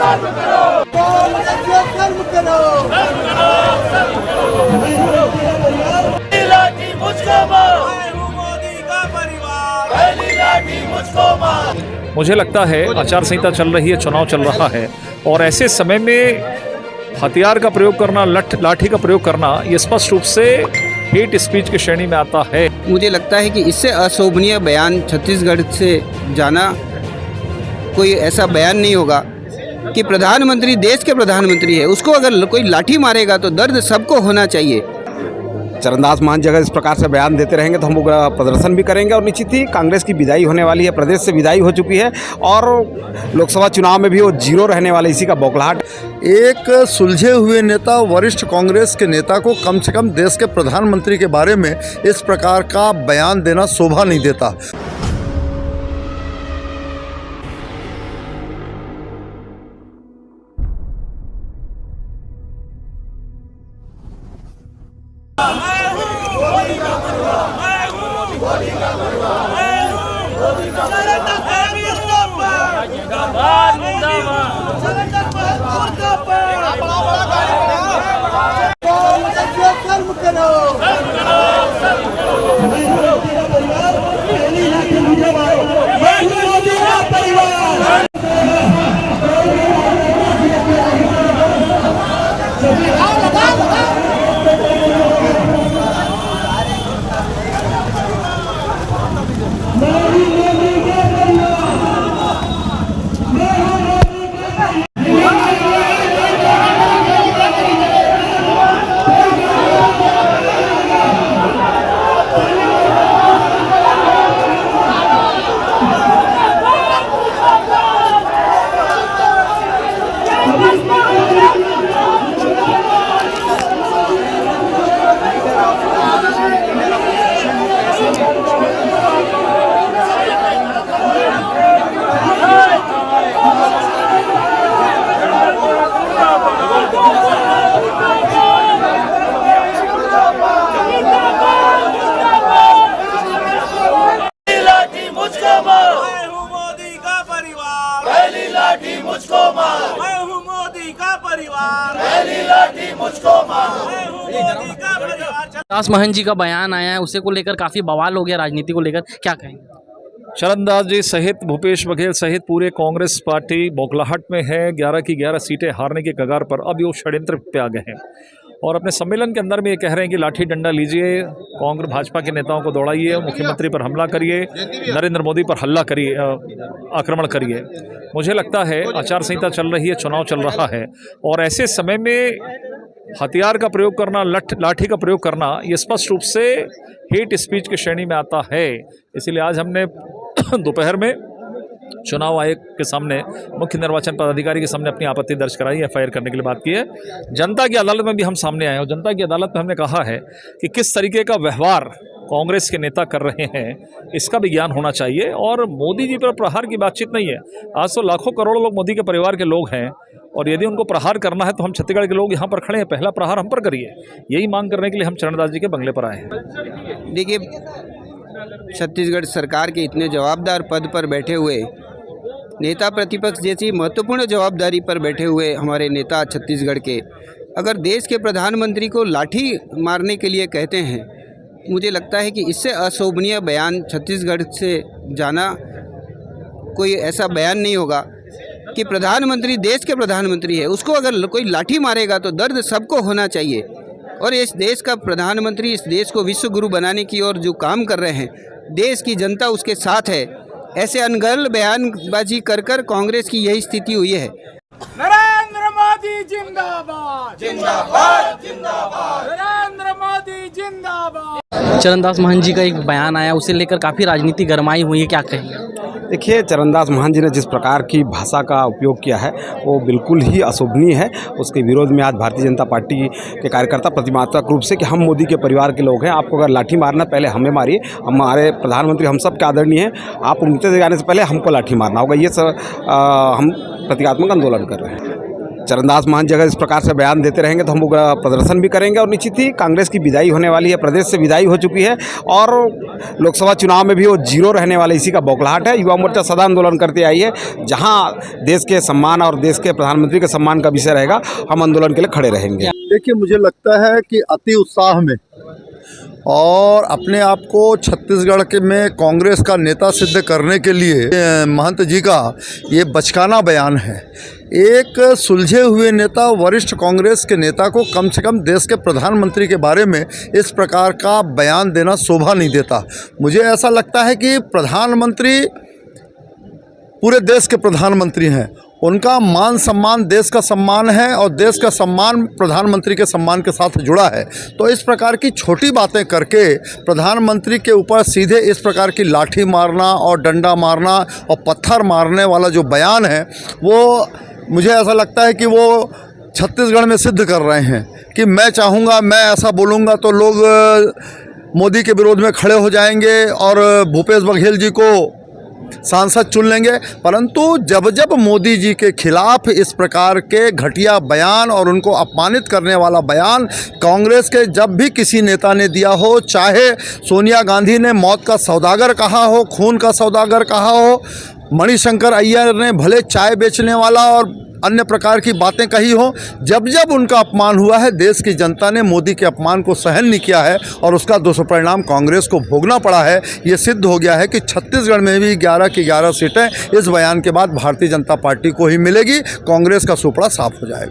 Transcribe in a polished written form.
कर्म करो। लाठी मुझको मार, मैं हूं मोदी का परिवार, पहली लाठी मुझको मार। मुझे लगता है आचार संहिता चल रही है, चुनाव चल रहा है और ऐसे समय में हथियार का प्रयोग करना, लाठी का प्रयोग करना, ये स्पष्ट रूप से हेट स्पीच की श्रेणी में आता है। मुझे लगता है कि इससे अशोभनीय बयान छत्तीसगढ़ से जाना कोई ऐसा बयान नहीं होगा कि प्रधानमंत्री देश के प्रधानमंत्री है, उसको अगर कोई लाठी मारेगा तो दर्द सबको होना चाहिए। चरणदास महंत जी अगर इस प्रकार से बयान देते रहेंगे तो हम प्रदर्शन भी करेंगे और निश्चित ही कांग्रेस की विदाई होने वाली है, प्रदेश से विदाई हो चुकी है और लोकसभा चुनाव में भी वो जीरो रहने वाले, इसी का बौखलाहट। एक सुलझे हुए नेता, वरिष्ठ कांग्रेस के नेता को कम से कम देश के प्रधानमंत्री के बारे में इस प्रकार का बयान देना शोभा नहीं देता। कर्म करो। चरणदास महंत जी का बयान आया है, उसे को लेकर काफ़ी बवाल हो गया, राजनीति को लेकर क्या कहेंगे? चरणदास जी सहित भूपेश बघेल सहित पूरे कांग्रेस पार्टी बौखलाहट में है। 11 की 11 सीटें हारने की कगार पर अब वो षड्यंत्र पे आ गए हैं और अपने सम्मेलन के अंदर में ये कह रहे हैं कि लाठी डंडा लीजिए, कांग्रेस भाजपा के नेताओं को दौड़ाइए, मुख्यमंत्री पर हमला करिए, नरेंद्र मोदी पर हल्ला करिए, आक्रमण करिए। मुझे लगता है आचार संहिता चल रही है, चुनाव चल रहा है और ऐसे समय में हथियार का प्रयोग करना, लाठी का प्रयोग करना, ये स्पष्ट रूप से हेट स्पीच की श्रेणी में आता है। इसीलिए आज हमने दोपहर में चुनाव आयोग के सामने, मुख्य निर्वाचन पदाधिकारी के सामने अपनी आपत्ति दर्ज कराई, एफआईआर करने के लिए बात की है। जनता की अदालत में भी हम सामने आए और जनता की अदालत में हमने कहा है कि किस तरीके का व्यवहार कांग्रेस के नेता कर रहे हैं, इसका भी ज्ञान होना चाहिए। और मोदी जी पर प्रहार की बातचीत नहीं है। आज तो लाखों करोड़ों लोग मोदी के परिवार के लोग हैं और यदि उनको प्रहार करना है तो हम छत्तीसगढ़ के लोग यहाँ पर खड़े हैं, पहला प्रहार हम पर करिए। यही मांग करने के लिए हम चरणदास जी के बंगले पर आए हैं। देखिए, छत्तीसगढ़ सरकार के इतने जवाबदार पद पर बैठे हुए नेता, प्रतिपक्ष जैसी महत्वपूर्ण जवाबदारी पर बैठे हुए हमारे नेता छत्तीसगढ़ के, अगर देश के प्रधानमंत्री को लाठी मारने के लिए कहते हैं, मुझे लगता है कि इससे अशोभनीय बयान छत्तीसगढ़ से जाना कोई ऐसा बयान नहीं होगा कि प्रधानमंत्री देश के प्रधानमंत्री है, उसको अगर कोई लाठी मारेगा तो दर्द सबको होना चाहिए। और इस देश का प्रधानमंत्री इस देश को विश्व गुरु बनाने की ओर जो काम कर रहे हैं, देश की जनता उसके साथ है। ऐसे अनगढ़ बयानबाजी कर कर कांग्रेस की यही स्थिति हुई है। नरेंद्र मोदी जिंदाबाद, जिंदाबाद, जिंदाबाद, नरेंद्र मोदी जिंदाबाद। चरणदास महंत जी का एक बयान आया, उसे लेकर काफ़ी राजनीति गरमाई हुई है, क्या कहेंगे? देखिए, चरणदास महंत जी ने जिस प्रकार की भाषा का उपयोग किया है वो बिल्कुल ही अशोभनीय है। उसके विरोध में आज भारतीय जनता पार्टी के कार्यकर्ता प्रतिमात्मक रूप से कि हम मोदी के परिवार के लोग हैं, आपको अगर लाठी मारना पहले हमें मारिए, हमारे प्रधानमंत्री हम सब के आदरणीय हैं, आप उनके जाने से पहले हमको लाठी मारना होगा, ये सब हम प्रतीकात्मक आंदोलन कर रहे हैं। चरणदास महंत जी अगर इस प्रकार से बयान देते रहेंगे तो हम लोग प्रदर्शन भी करेंगे। और निश्चित ही कांग्रेस की विदाई होने वाली है, प्रदेश से विदाई हो चुकी है और लोकसभा चुनाव में भी वो जीरो रहने वाले, इसी का बौखलाहट है। युवा मोर्चा सदा आंदोलन करते आई है, जहाँ देश के सम्मान और देश के प्रधानमंत्री के सम्मान का विषय रहेगा, हम आंदोलन के लिए खड़े रहेंगे। देखिए, मुझे लगता है कि अति उत्साह में और अपने आप को छत्तीसगढ़ के में कांग्रेस का नेता सिद्ध करने के लिए महंत जी का ये बचकाना बयान है। एक सुलझे हुए नेता, वरिष्ठ कांग्रेस के नेता को कम से कम देश के प्रधानमंत्री के बारे में इस प्रकार का बयान देना शोभा नहीं देता। मुझे ऐसा लगता है कि प्रधानमंत्री पूरे देश के प्रधानमंत्री हैं, उनका मान सम्मान देश का सम्मान है और देश का सम्मान प्रधानमंत्री के सम्मान के साथ जुड़ा है। तो इस प्रकार की छोटी बातें करके प्रधानमंत्री के ऊपर सीधे इस प्रकार की लाठी मारना और डंडा मारना और पत्थर मारने वाला जो बयान है, वो मुझे ऐसा लगता है कि वो छत्तीसगढ़ में सिद्ध कर रहे हैं कि मैं चाहूँगा, मैं ऐसा बोलूँगा तो लोग मोदी के विरोध में खड़े हो जाएंगे और भूपेश बघेल जी को सांसद चुन लेंगे। परंतु जब जब मोदी जी के खिलाफ इस प्रकार के घटिया बयान और उनको अपमानित करने वाला बयान कांग्रेस के जब भी किसी नेता ने दिया हो, चाहे सोनिया गांधी ने मौत का सौदागर कहा हो, खून का सौदागर कहा हो, मणिशंकर अय्यर ने भले चाय बेचने वाला और अन्य प्रकार की बातें कही हो, जब जब उनका अपमान हुआ है, देश की जनता ने मोदी के अपमान को सहन नहीं किया है और उसका दुष्परिणाम कांग्रेस को भोगना पड़ा है। ये सिद्ध हो गया है कि छत्तीसगढ़ में भी 11 की 11 सीटें इस बयान के बाद भारतीय जनता पार्टी को ही मिलेगी। कांग्रेस का सुपड़ा साफ हो जाएगा।